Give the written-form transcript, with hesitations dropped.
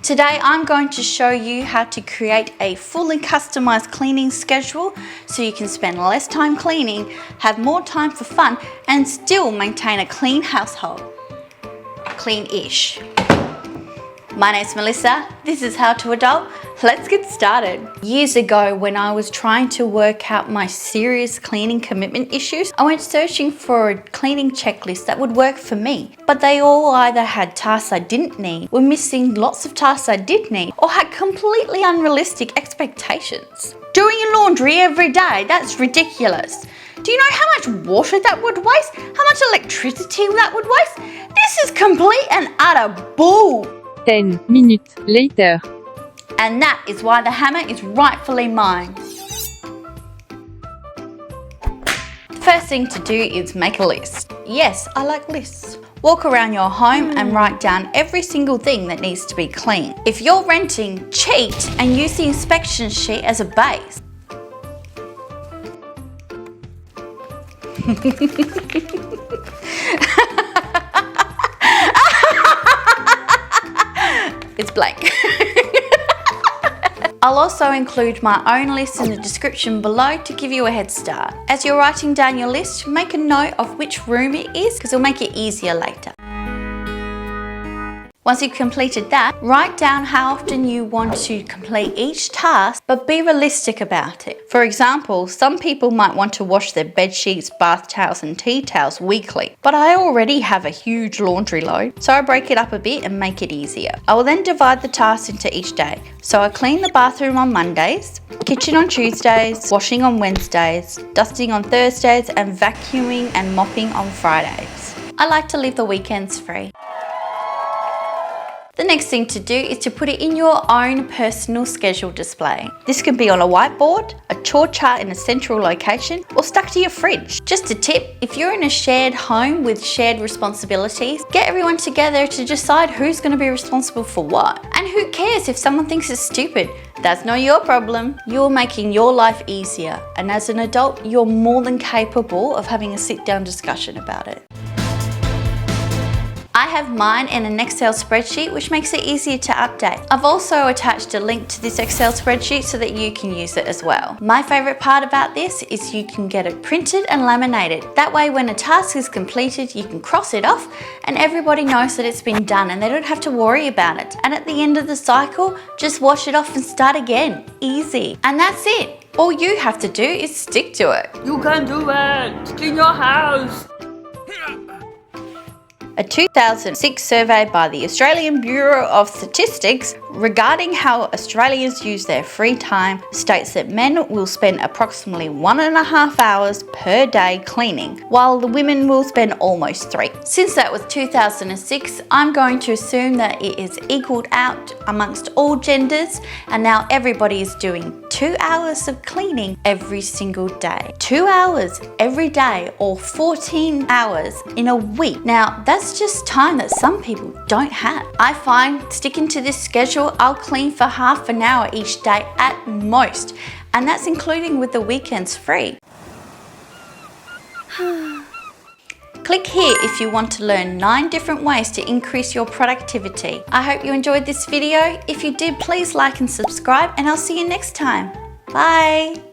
Today I'm going to show you how to create a fully customized cleaning schedule so you can spend less time cleaning, have more time for fun, and still maintain a clean household. Clean-ish. My name's Melissa, this is How to Adult. Let's get started. Years ago, when I was trying to work out my serious cleaning commitment issues, I went searching for a cleaning checklist that would work for me. But they all either had tasks I didn't need, were missing lots of tasks I did need, or had completely unrealistic expectations. Doing your laundry every day, that's ridiculous. Do you know how much water that would waste? How much electricity that would waste? This is complete and utter bull. 10 minutes later. And that is why the hammer is rightfully mine. The first thing to do is make a list. Yes, I like lists. Walk around your home and write down every single thing that needs to be clean. If you're renting, cheat and use the inspection sheet as a base. It's blank. I'll also include my own list in the description below to give you a head start. As you're writing down your list, make a note of which room it is because it'll make it easier later. Once you've completed that, write down how often you want to complete each task, but be realistic about it. For example, some people might want to wash their bed sheets, bath towels and tea towels weekly, but I already have a huge laundry load, so I break it up a bit and make it easier. I will then divide the tasks into each day. So I clean the bathroom on Mondays, kitchen on Tuesdays, washing on Wednesdays, dusting on Thursdays, and vacuuming and mopping on Fridays. I like to leave the weekends free. The next thing to do is to put it in your own personal schedule display. This can be on a whiteboard, a chore chart in a central location, or stuck to your fridge. Just a tip, if you're in a shared home with shared responsibilities, get everyone together to decide who's going to be responsible for what. And who cares if someone thinks it's stupid? That's not your problem. You're making your life easier. And as an adult, you're more than capable of having a sit-down discussion about it. I have mine in an Excel spreadsheet, which makes it easier to update. I've also attached a link to this Excel spreadsheet so that you can use it as well. My favorite part about this is you can get it printed and laminated. That way, when a task is completed, you can cross it off and everybody knows that it's been done and they don't have to worry about it. And at the end of the cycle, just wash it off and start again. Easy. And that's it. All you have to do is stick to it. You can do it! Clean your house! A 2006 survey by the Australian Bureau of Statistics regarding how Australians use their free time states that men will spend approximately 1.5 hours per day cleaning, while the women will spend almost 3. Since that was 2006, I'm going to assume that it is equaled out amongst all genders, and now everybody is doing 2 hours of cleaning every single day. 2 hours every day, or 14 hours in a week. Now, that's just time that some people don't have. I find sticking to this schedule, I'll clean for half an hour each day at most, and that's including with the weekends free. Click here if you want to learn 9 different ways to increase your productivity. I hope you enjoyed this video. If you did, please like and subscribe, and I'll see you next time. Bye.